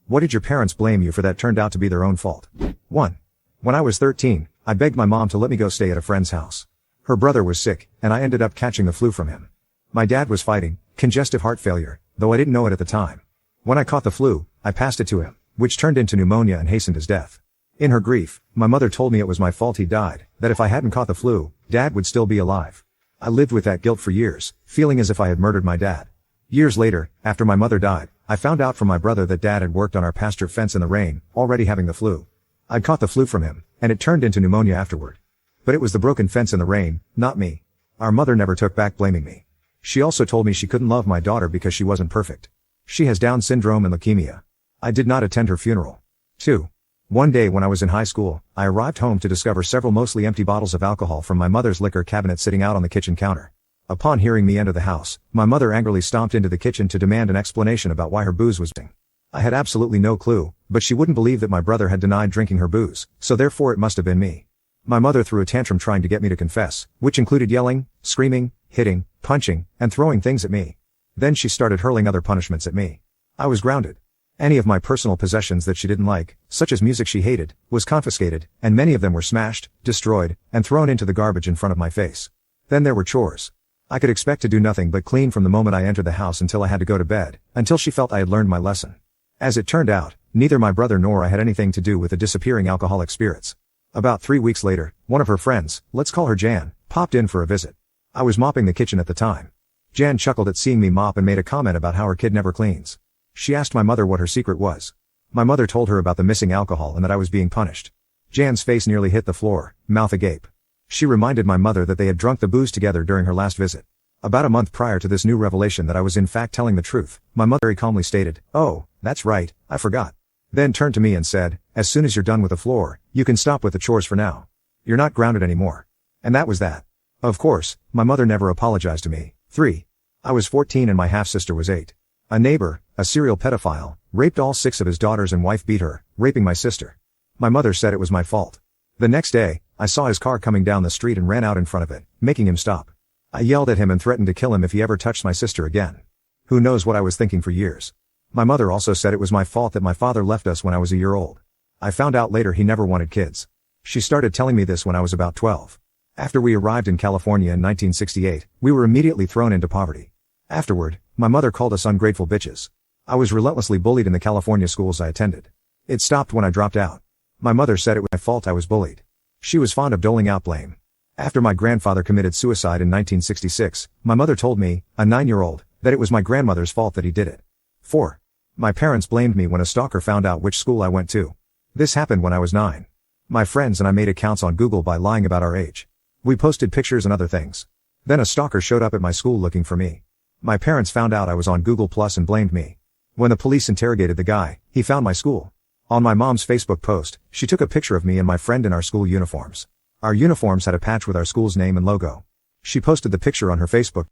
What did your parents blame you for that turned out to be their own fault? 1. When I was 13, I begged my mom to let me go stay at a friend's house. Her brother was sick, and I ended up catching the flu from him. My dad was fighting congestive heart failure, though I didn't know it at the time. When I caught the flu, I passed it to him, which turned into pneumonia and hastened his death. In her grief, my mother told me it was my fault he died, that if I hadn't caught the flu, Dad would still be alive. I lived with that guilt for years, feeling as if I had murdered my dad. Years later, after my mother died, I found out from my brother that Dad had worked on our pasture fence in the rain, already having the flu. I'd caught the flu from him, and it turned into pneumonia afterward. But it was the broken fence in the rain, not me. Our mother never took back blaming me. She also told me she couldn't love my daughter because she wasn't perfect. She has Down syndrome and leukemia. I did not attend her funeral. 2. One day when I was in high school, I arrived home to discover several mostly empty bottles of alcohol from my mother's liquor cabinet sitting out on the kitchen counter. Upon hearing me enter the house, my mother angrily stomped into the kitchen to demand an explanation about why her booze was missing. I had absolutely no clue, but she wouldn't believe that my brother had denied drinking her booze, so therefore it must have been me. My mother threw a tantrum trying to get me to confess, which included yelling, screaming, hitting, punching, and throwing things at me. Then she started hurling other punishments at me. I was grounded. Any of my personal possessions that she didn't like, such as music she hated, was confiscated, and many of them were smashed, destroyed, and thrown into the garbage in front of my face. Then there were chores. I could expect to do nothing but clean from the moment I entered the house until I had to go to bed, until she felt I had learned my lesson. As it turned out, neither my brother nor I had anything to do with the disappearing alcoholic spirits. About 3 weeks later, one of her friends, let's call her Jan, popped in for a visit. I was mopping the kitchen at the time. Jan chuckled at seeing me mop and made a comment about how her kid never cleans. She asked my mother what her secret was. My mother told her about the missing alcohol and that I was being punished. Jan's face nearly hit the floor, mouth agape. She reminded my mother that they had drunk the booze together during her last visit. About a month prior to this new revelation that I was in fact telling the truth, my mother very calmly stated, "Oh, that's right, I forgot." Then turned to me and said, "As soon as you're done with the floor, you can stop with the chores for now. You're not grounded anymore." And that was that. Of course, my mother never apologized to me. 3. I was 14 and my half-sister was 8. A neighbor, a serial pedophile, raped all 6 of his daughters and wife beat her, raping my sister. My mother said it was my fault. The next day, I saw his car coming down the street and ran out in front of it, making him stop. I yelled at him and threatened to kill him if he ever touched my sister again. Who knows what I was thinking for years. My mother also said it was my fault that my father left us when I was a year old. I found out later he never wanted kids. She started telling me this when I was about 12. After we arrived in California in 1968, we were immediately thrown into poverty. Afterward, my mother called us ungrateful bitches. I was relentlessly bullied in the California schools I attended. It stopped when I dropped out. My mother said it was my fault I was bullied. She was fond of doling out blame. After my grandfather committed suicide in 1966, my mother told me, a 9-year-old, that it was my grandmother's fault that he did it. 4. My parents blamed me when a stalker found out which school I went to. This happened when I was 9. My friends and I made accounts on Google by lying about our age. We posted pictures and other things. Then a stalker showed up at my school looking for me. My parents found out I was on Google Plus and blamed me. When the police interrogated the guy, he found my school. On my mom's Facebook post, she took a picture of me and my friend in our school uniforms. Our uniforms had a patch with our school's name and logo. She posted the picture on her Facebook